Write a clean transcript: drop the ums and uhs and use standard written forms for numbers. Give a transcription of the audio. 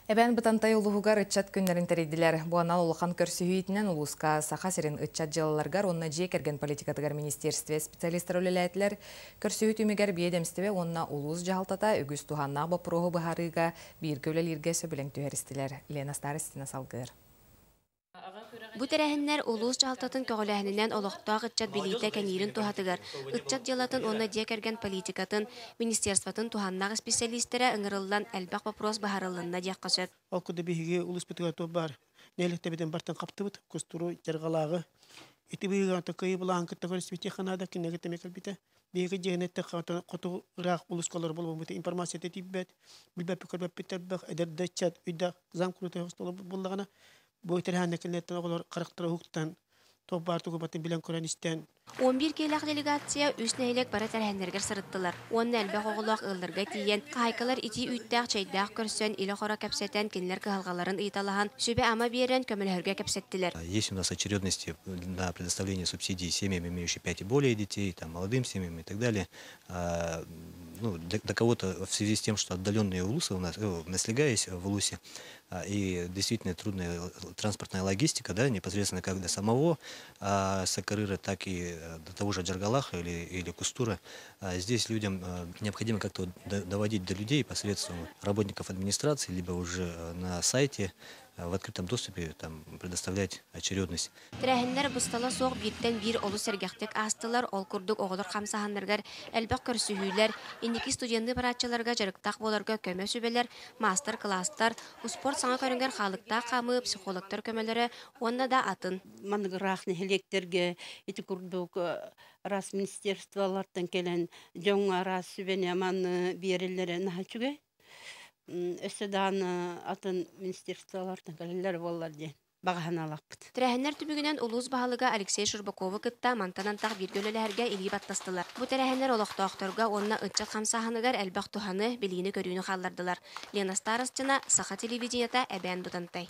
Эбен бытантай улуғығар ытчат күннерін тәрейділер. Буанал улахан көрсүйітінен улуска саха сирин ытчат жылаларгар онна жей керген политикатыгар министерстве специалистар өлеләйтілер. Көрсүйіт үмігер бейдемстіве онна улуыз жағалтата үгіз туханна бапырығы бұхарыға бір көлелерге сөбілен түйерістілер. Лена Старыстина салғыр. Бу терәһеннәр улус жалтатын көғөләһеннән олоқтоақ ытчат билите кәнирин тухатыгар. Ытчат жылатын онна дия кәрген политикатын, министерстватын туханнағы специалисттері ыңырылдан әлбәқ вопрос бахарылынна дия қасет. Ол күді бейге улус бітігату бар. Нелікті беден бартан қапты бұд, күстұру жарғалағы. Эти бейге кайы бұлағын күтті көріспете қанада кенегетті мекіл біті. Бейге жегінетті қоту ұрақ улус колар болу бұты информация тетіп бәд. Білбәп көрбәп бітер бәқ әдерді чат үйді заң күріті ғыстолы болдағына. Бұл терәһәннәкелнеттен оғылар қарықтыра хуқтан, топ бартуғы батын білен көрән істен. 11 келақ делегация үс нәйлек бара терәһәннергер сырыттылар. Онна әлбәқ оғылақ ылдырға тиен, қайқалар ити үттәқ чайдақ көрсен, илі қора кәпсәтен кенлер кығалғаларын ыйталахан, сөбе ама берен көмілхөрге кәпсәттілер. Есть у нас очередности на предоставление субсидий семьям, имеющим 5 и более детей, там, молодым семьям и так далее. Для кого-то в связи с тем, что отдаленные улусы у нас, наслегаясь в улусе, и действительно трудная транспортная логистика, да, непосредственно как для самого Сакарыра, так и до того же Джаргалаха или Кустура. Здесь людям необходимо как-то доводить до людей посредством работников администрации, либо уже на сайте в открытом доступе там, предоставлять очередность. Терәһеннәр бустала соқ биттен бир олу сәргәхтек астылар, ол күрдік оғылыр қамсағандаргар, әлбәқ көрсүйілер, индеки студенті паратчаларға жарықтақ боларға көмі сөбелер, мастер-класстар, спорт саңа көрінгер халықта қамы, психологтар көмелері, онна да атын. Манығырақ нехелектерге, еті күрдік рас министерстволардан келен, жоңа рас сөбене аманы берелері нахачуге. Өсідан атын министерстволардан кәлелер болар ден. Бағана алақпыд. Терәһеннәр түбігінен улуыз бағалыға Алексей Шурбакова кытта мантанантақ бір көлелерге илі баттастылар. Бұ терәһеннәр олықтауқтарға онна ытчат қамсағанығар әлбәқ туханы біліні көріні қаллардылар. Лена Старостина, Саха телевиденията әбән бұтантай.